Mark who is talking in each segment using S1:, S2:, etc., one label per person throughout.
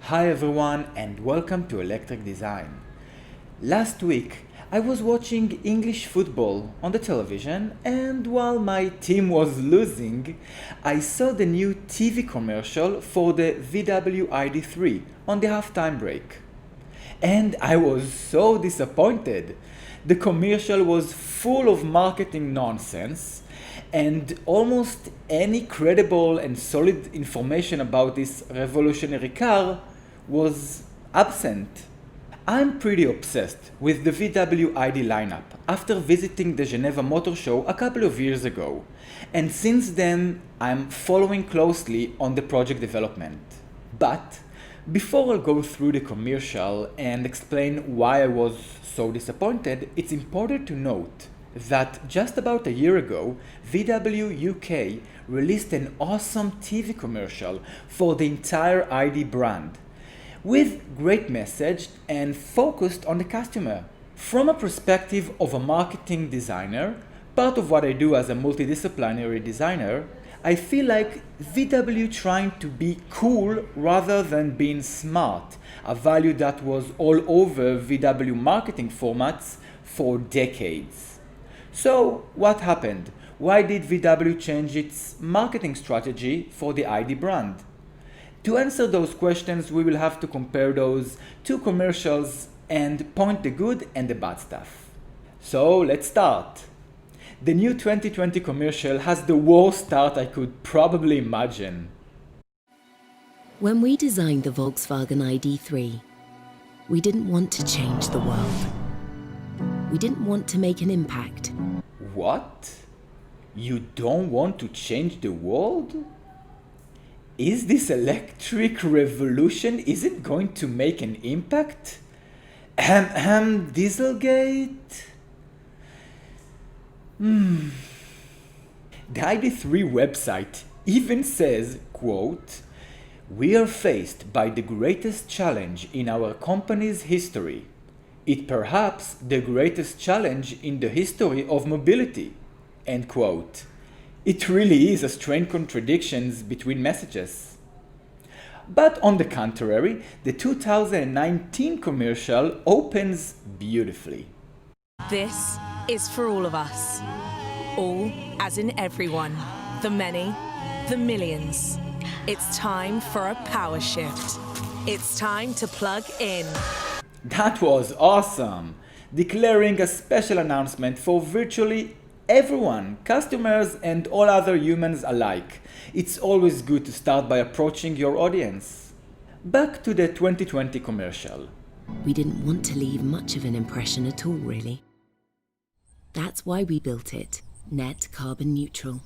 S1: Hi everyone and welcome to Electric Design. Last week I was watching English football on the television, and while my team was losing, I saw the new TV commercial for the VW ID3 on the halftime break. And I was so disappointed. The commercial was full of marketing nonsense, and almost any credible and solid information about this revolutionary car was absent. I'm pretty obsessed with the VW ID lineup after visiting the Geneva Motor Show a couple of years ago, and since then I'm following closely on the project development. But before I go through the commercial and explain why I was so disappointed, it's important to note that just about a year ago, VW UK released an awesome TV commercial for the entire ID brand, with great message and focused on the customer. From a perspective of a marketing designer, part of what I do as a multidisciplinary designer, I feel like VW trying to be cool rather than being smart, a value that was all over VW marketing formats for decades. So what happened? Why did VW change its marketing strategy for the ID brand? To answer those questions, we will have to compare those two commercials and point the good and the bad stuff. So let's start. The new 2020 commercial has the worst start I could probably imagine.
S2: When we designed the Volkswagen ID3, we didn't want to change the world. We didn't want to make an impact.
S1: What? You don't want to change the world? Is this electric revolution, is it going to make an impact? Dieselgate? The ID3 website even says, quote, "We are faced by the greatest challenge in our company's history. It perhaps the greatest challenge in the history of mobility." End quote. It really is a strange contradictions between messages. But on the contrary, the 2019 commercial opens beautifully.
S3: This is for all of us. All as in everyone. The many, the millions. It's time for a power shift. It's time to plug in.
S1: That was awesome! Declaring a special announcement for virtually everyone, customers and all other humans alike. It's always good to start by approaching your audience. Back to the 2020 commercial.
S2: We didn't want to leave much of an impression at all, really. That's why we built it, net carbon neutral.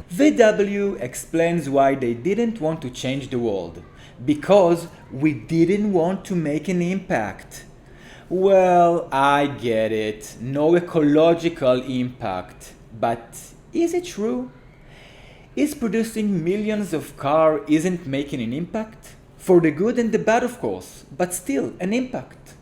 S1: VW explains why they didn't want to change the world. Because we didn't want to make an impact. Well, I get it. No ecological impact. But is it true? Is producing millions of cars isn't making an impact? For the good and the bad, of course, but still an impact.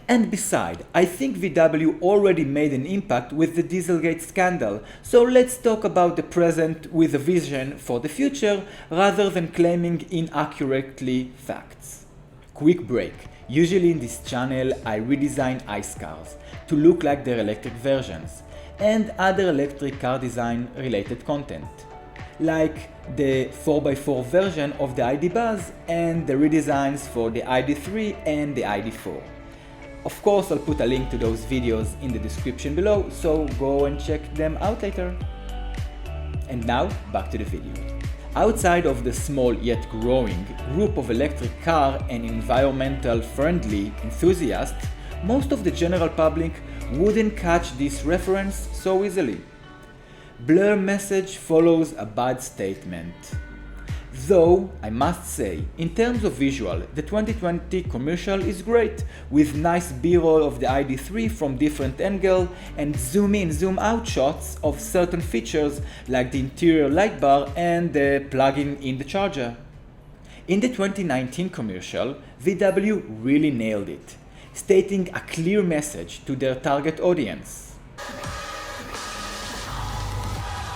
S1: And besides, I think VW already made an impact with the Dieselgate scandal, so let's talk about the present with a vision for the future rather than claiming inaccurately facts. Quick break. Usually in this channel I redesign ICE cars to look like their electric versions and other electric car design related content, like the 4x4 version of the ID Buzz and the redesigns for the ID3 and the ID4. Of course, I'll put a link to those videos in the description below, so go and check them out later. And now, back to the video. Outside of the small yet growing group of electric car and environmental friendly enthusiasts, most of the general public wouldn't catch this reference so easily. Blur message follows a bad statement. Though, I must say, in terms of visual, the 2020 commercial is great, with nice b-roll of the ID3 from different angles and zoom in, zoom out shots of certain features like the interior light bar and the plugging in the charger. In the 2019 commercial, VW really nailed it, stating a clear message to their target audience.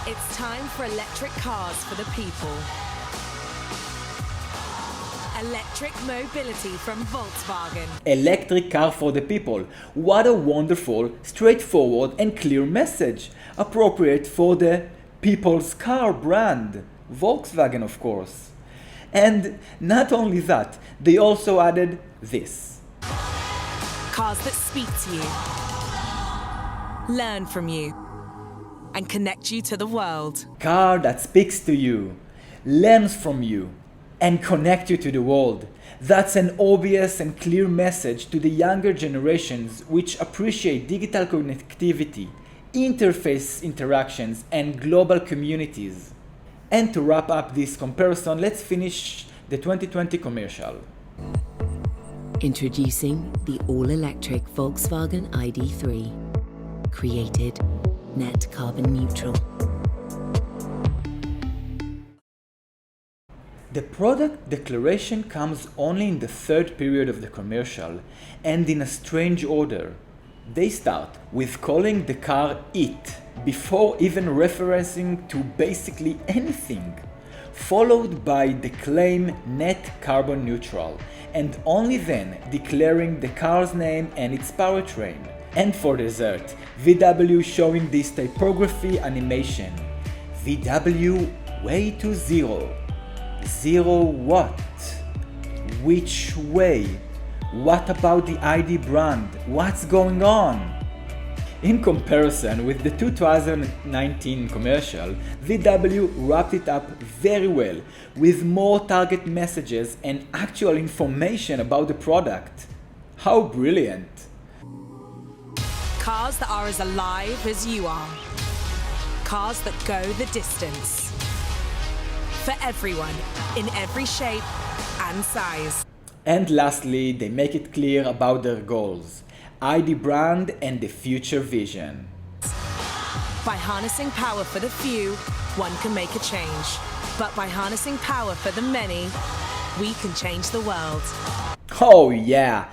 S3: It's time for electric cars for the people. Electric mobility from Volkswagen.
S1: Electric car for the people. What a wonderful, straightforward and clear message. Appropriate for the people's car brand. Volkswagen, of course. And not only that, they also added this.
S3: Cars that speak to you, learn from you, and connect you to the world.
S1: Car that speaks to you, learns from you, and connect you to the world. That's an obvious and clear message to the younger generations which appreciate digital connectivity, interface interactions, and global communities. And to wrap up this comparison, let's finish the 2020 commercial.
S2: Introducing the all-electric Volkswagen ID3. Created net carbon neutral.
S1: The product declaration comes only in the third period of the commercial and in a strange order. They start with calling the car "it" before even referencing to basically anything, followed by the claim net carbon neutral, and only then declaring the car's name and its powertrain. And for dessert, VW showing this typography animation. VW way to zero. Zero what? Which way? What about the ID brand? What's going on? In comparison with the 2019 commercial, VW wrapped it up very well with more target messages and actual information about the product. How brilliant!
S3: Cars that are as alive as you are. Cars that go the distance. For everyone, in every shape and size.
S1: And lastly, they make it clear about their goals, ID brand and the future vision.
S3: By harnessing power for the few, one can make a change. But by harnessing power for the many, we can change the world.
S1: Oh yeah,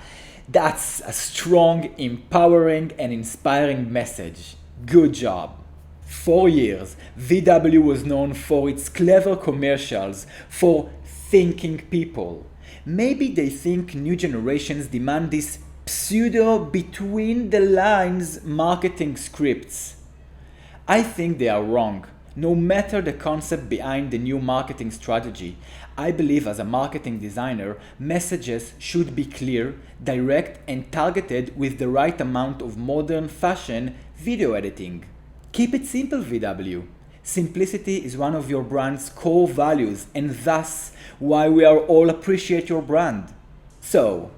S1: that's a strong, empowering and inspiring message. Good job. For years, VW was known for its clever commercials, for thinking people. Maybe they think new generations demand this pseudo between the lines marketing scripts. I think they are wrong. No matter the concept behind the new marketing strategy, I believe as a marketing designer, messages should be clear, direct and targeted with the right amount of modern fashion video editing. Keep it simple, VW. Simplicity is one of your brand's core values and thus why we are all appreciate your brand. So,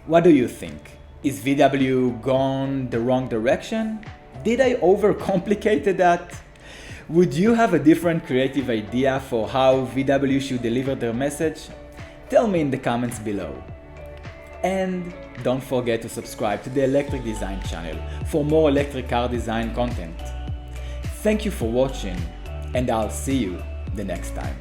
S1: what do you think? Is VW gone the wrong direction? Did I overcomplicate that? Would you have a different creative idea for how VW should deliver their message? Tell me in the comments below. And don't forget to subscribe to the Electric Design channel for more electric car design content. Thank you for watching, and I'll see you the next time.